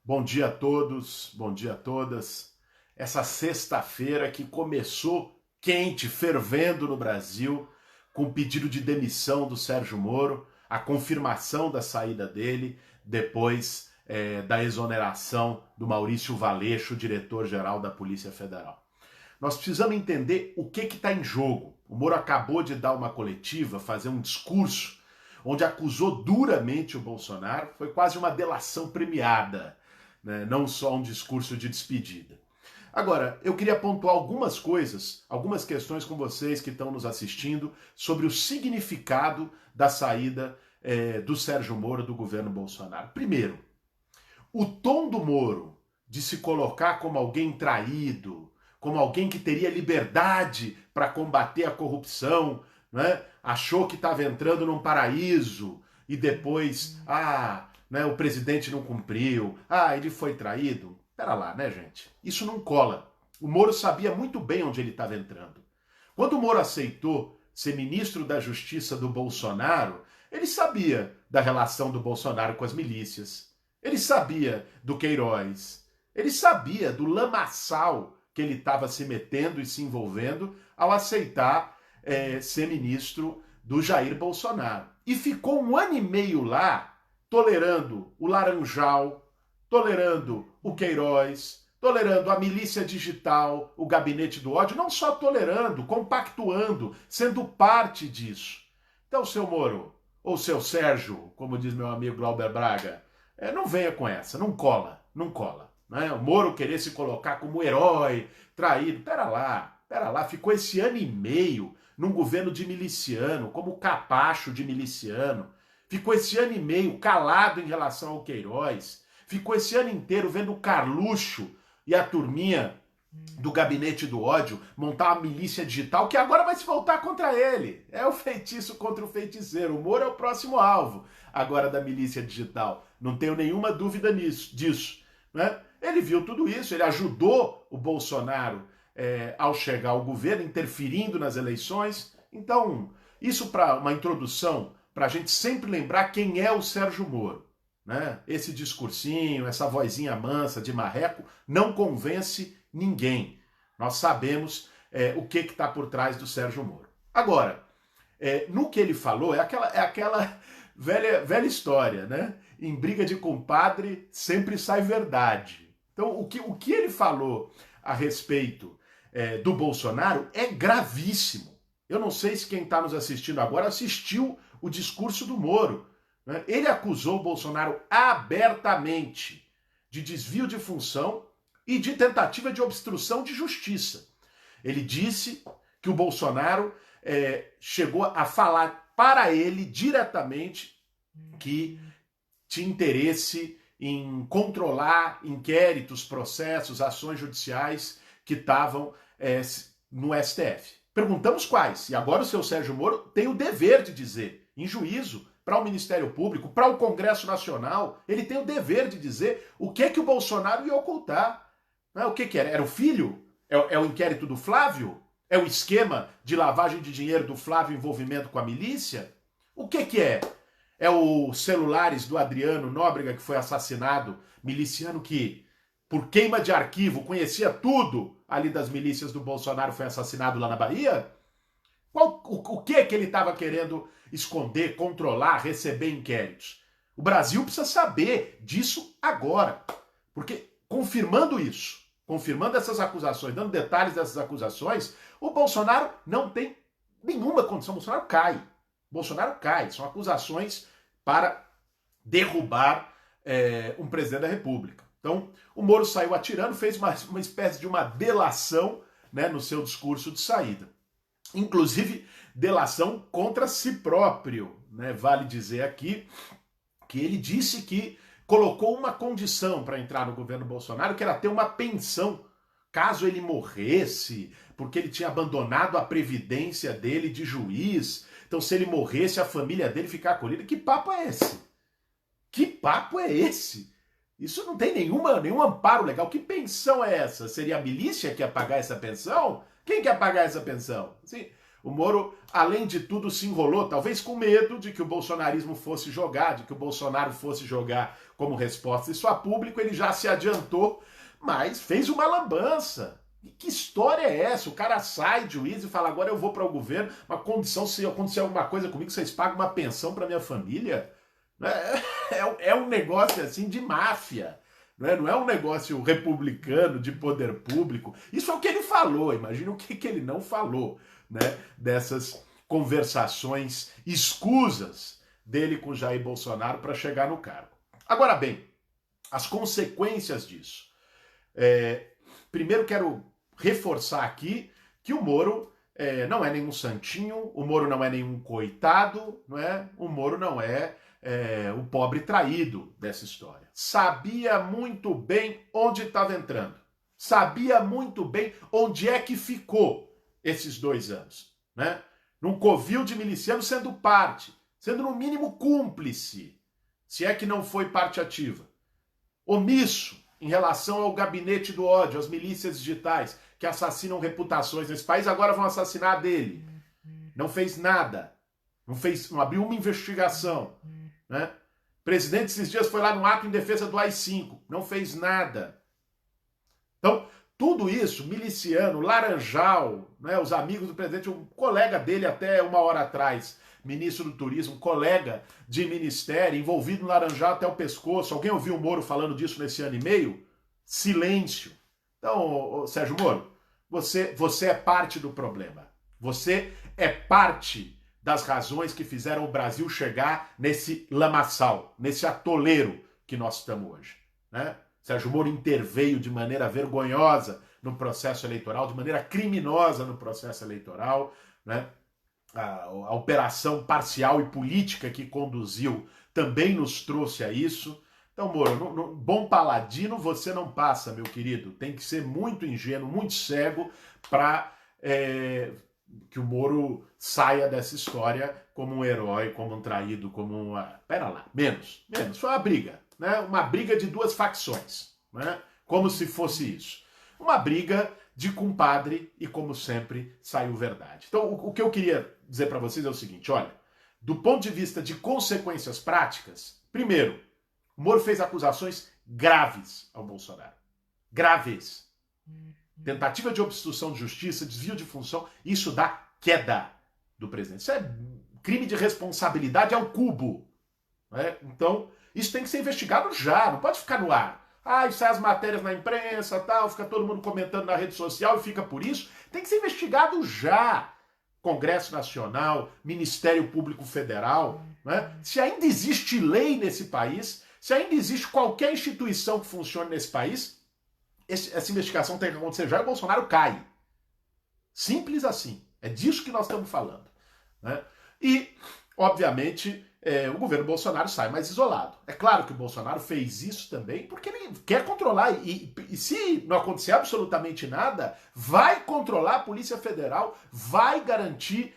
Bom dia a todos, bom dia a todas. Essa sexta-feira que começou quente, fervendo no Brasil, com o pedido de demissão do Sérgio Moro, a confirmação da saída dele, depois da exoneração do Maurício Valeixo, diretor-geral da Polícia Federal. Nós precisamos entender o que está em jogo. O Moro acabou de dar uma coletiva, fazer um discurso, onde acusou duramente o Bolsonaro, foi quase uma delação premiada, né? Não só um discurso de despedida. Agora, eu queria pontuar algumas coisas, algumas questões com vocês que estão nos assistindo sobre o significado da saída do Sérgio Moro do governo Bolsonaro. Primeiro, o tom do Moro de se colocar como alguém traído, como alguém que teria liberdade para combater a corrupção, né? Achou que estava entrando num paraíso e depois, né, o presidente não cumpriu, ele foi traído. Pera lá, né, gente? Isso não cola. O Moro sabia muito bem onde ele estava entrando. Quando o Moro aceitou ser ministro da Justiça do Bolsonaro, ele sabia da relação do Bolsonaro com as milícias. Ele sabia do Queiroz. Ele sabia do lamaçal que ele estava se metendo e se envolvendo ao aceitar ser ministro do Jair Bolsonaro. E ficou 1 ano e meio lá, tolerando o Laranjal, tolerando o Queiroz, tolerando a milícia digital, o gabinete do ódio, não só tolerando, compactuando, sendo parte disso. Então, seu Moro, ou seu Sérgio, como diz meu amigo Glauber Braga, não venha com essa, não cola, não cola. Né? O Moro querer se colocar como herói, traído, pera lá, ficou esse 1 ano e meio num governo de miliciano, como capacho de miliciano, ficou esse 1 ano e meio calado em relação ao Queiroz, ficou esse ano inteiro vendo o Carluxo e a turminha do gabinete do ódio montar uma milícia digital que agora vai se voltar contra ele. É o feitiço contra o feiticeiro. O Moro é o próximo alvo agora da milícia digital. Não tenho nenhuma dúvida disso. Né? Ele viu tudo isso, ele ajudou o Bolsonaro ao chegar ao governo, interferindo nas eleições. Então, isso para uma introdução, para a gente sempre lembrar quem é o Sérgio Moro. Né? Esse discursinho, essa vozinha mansa de marreco, não convence ninguém. Nós sabemos o que está por trás do Sérgio Moro. Agora, no que ele falou, é aquela velha história, né? Em briga de compadre sempre sai verdade. Então, o que ele falou a respeito do Bolsonaro é gravíssimo. Eu não sei se quem está nos assistindo agora assistiu o discurso do Moro. Né? Ele acusou o Bolsonaro abertamente de desvio de função e de tentativa de obstrução de justiça. Ele disse que o Bolsonaro chegou a falar para ele diretamente que tinha interesse em controlar inquéritos, processos, ações judiciais que estavam no STF. Perguntamos quais, e agora o seu Sérgio Moro tem o dever de dizer, em juízo, para o Ministério Público, para o Congresso Nacional, ele tem o dever de dizer o que o Bolsonaro ia ocultar. O que era? Era o filho? É o inquérito do Flávio? É o esquema de lavagem de dinheiro do Flávio em envolvimento com a milícia? O que é? É os celulares do Adriano Nóbrega, que foi assassinado, miliciano que, por queima de arquivo, conhecia tudo ali das milícias do Bolsonaro, foi assassinado lá na Bahia? O que ele estava querendo esconder, controlar, receber inquéritos? O Brasil precisa saber disso agora. Porque, confirmando isso, confirmando essas acusações, dando detalhes dessas acusações, o Bolsonaro não tem nenhuma condição. O Bolsonaro cai. Bolsonaro cai. São acusações para derrubar um presidente da República. Então, o Moro saiu atirando, fez uma espécie de uma delação, né, no seu discurso de saída. Inclusive, delação contra si próprio. Né? Vale dizer aqui que ele disse que colocou uma condição para entrar no governo Bolsonaro, que era ter uma pensão caso ele morresse, porque ele tinha abandonado a previdência dele de juiz. Então, se ele morresse, a família dele ficar acolhida. Que papo é esse? Que papo é esse? Isso não tem nenhum amparo legal. Que pensão é essa? Seria a milícia que ia pagar essa pensão? Quem quer pagar essa pensão? Assim, O Moro, além de tudo, se enrolou, talvez com medo de que o bolsonarismo fosse jogar, de que o Bolsonaro fosse jogar como resposta isso a público, ele já se adiantou, mas fez uma lambança. E que história é essa? O cara sai de juízo e fala, agora eu vou para o governo, uma condição, se acontecer alguma coisa comigo, vocês pagam uma pensão para minha família? É um negócio assim de máfia. Não é um negócio republicano de poder público. Isso é o que ele falou, imagina o que ele não falou, né? Dessas conversações escusas dele com Jair Bolsonaro para chegar no cargo. Agora bem, as consequências disso. Primeiro quero reforçar aqui que o Moro não é nenhum santinho, o Moro não é nenhum coitado, não é? O Moro não é o pobre traído dessa história. Sabia muito bem onde estava entrando. Sabia muito bem onde é que ficou esses 2 anos. Né? Num covil de milicianos sendo parte, sendo no mínimo cúmplice, se é que não foi parte ativa. Omisso em relação ao gabinete do ódio, às milícias digitais que assassinam reputações nesse país, agora vão assassinar a dele. Não fez nada. Não abriu uma investigação. Né? O presidente esses dias foi lá no ato em defesa do AI-5, não fez nada. Então, tudo isso, miliciano, Laranjal, né, os amigos do presidente, um colega dele até uma hora atrás, ministro do Turismo, colega de ministério, envolvido no Laranjal até o pescoço. Alguém ouviu o Moro falando disso nesse ano e meio? Silêncio. Então, Sérgio Moro, você é parte do problema. Você é parte das razões que fizeram o Brasil chegar nesse lamaçal, nesse atoleiro que nós estamos hoje. Né? Sérgio Moro interveio de maneira vergonhosa no processo eleitoral, de maneira criminosa no processo eleitoral. Né? A operação parcial e política que conduziu também nos trouxe a isso. Então, Moro, bom paladino você não passa, meu querido. Tem que ser muito ingênuo, muito cego para que o Moro saia dessa história como um herói, como um traído, como uma... Pera lá, menos. Foi uma briga, né? Uma briga de 2 facções, né? Como se fosse isso. Uma briga de compadre e, como sempre, saiu verdade. Então, o que eu queria dizer para vocês é o seguinte, olha, do ponto de vista de consequências práticas, primeiro, o Moro fez acusações graves ao Bolsonaro. Graves. Tentativa de obstrução de justiça, desvio de função, isso dá queda do presidente. Isso é crime de responsabilidade ao cubo. Né? Então, isso tem que ser investigado já, não pode ficar no ar. Sai as matérias na imprensa, tal, fica todo mundo comentando na rede social e fica por isso. Tem que ser investigado já. Congresso Nacional, Ministério Público Federal. Né? Se ainda existe lei nesse país, se ainda existe qualquer instituição que funcione nesse país, essa investigação tem que acontecer já e o Bolsonaro cai. Simples assim. É disso que nós estamos falando. Né? E, obviamente, o governo Bolsonaro sai mais isolado. É claro que o Bolsonaro fez isso também porque ele quer controlar. E se não acontecer absolutamente nada, vai controlar a Polícia Federal, vai garantir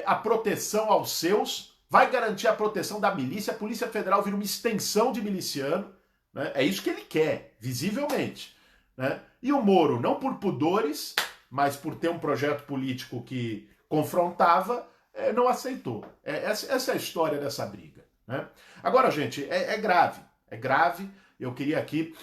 a proteção aos seus, vai garantir a proteção da milícia. A Polícia Federal vira uma extensão de miliciano. Né? É isso que ele quer, visivelmente. Né? E o Moro, não por pudores, mas por ter um projeto político que confrontava, não aceitou. Essa é a história dessa briga. Né? Agora, gente, é grave. É grave. Eu queria aqui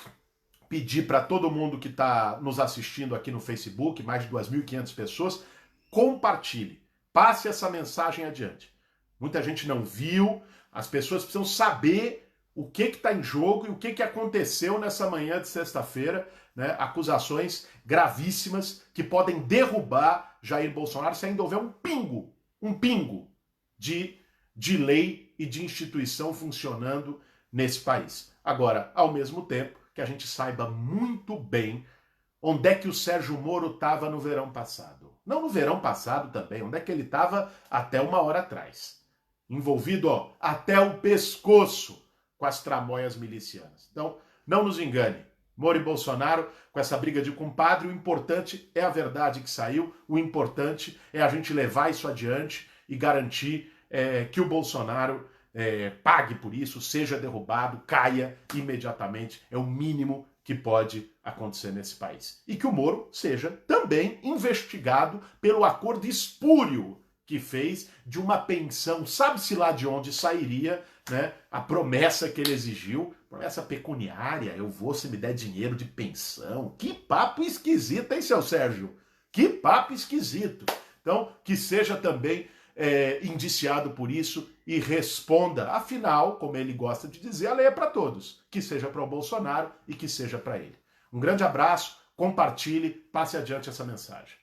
pedir para todo mundo que está nos assistindo aqui no Facebook, mais de 2.500 pessoas, compartilhe. Passe essa mensagem adiante. Muita gente não viu, as pessoas precisam saber o que está em jogo e o que aconteceu nessa manhã de sexta-feira, né? Acusações gravíssimas que podem derrubar Jair Bolsonaro se ainda houver um pingo de lei e de instituição funcionando nesse país. Agora, ao mesmo tempo, que a gente saiba muito bem onde é que o Sérgio Moro estava no verão passado. Não no verão passado também, onde é que ele estava até uma hora atrás. Envolvido, até o pescoço com as tramóias milicianas. Então, não nos engane. Moro e Bolsonaro, com essa briga de compadre, o importante é a verdade que saiu, o importante é a gente levar isso adiante e garantir que o Bolsonaro pague por isso, seja derrubado, caia imediatamente. É o mínimo que pode acontecer nesse país. E que o Moro seja também investigado pelo acordo espúrio que fez de uma pensão, sabe-se lá de onde sairia, né, a promessa que ele exigiu, promessa pecuniária, eu vou se me der dinheiro de pensão. Que papo esquisito, hein, seu Sérgio? Que papo esquisito. Então, que seja também indiciado por isso e responda. Afinal, como ele gosta de dizer, a lei é para todos. Que seja para o Bolsonaro e que seja para ele. Um grande abraço, compartilhe, passe adiante essa mensagem.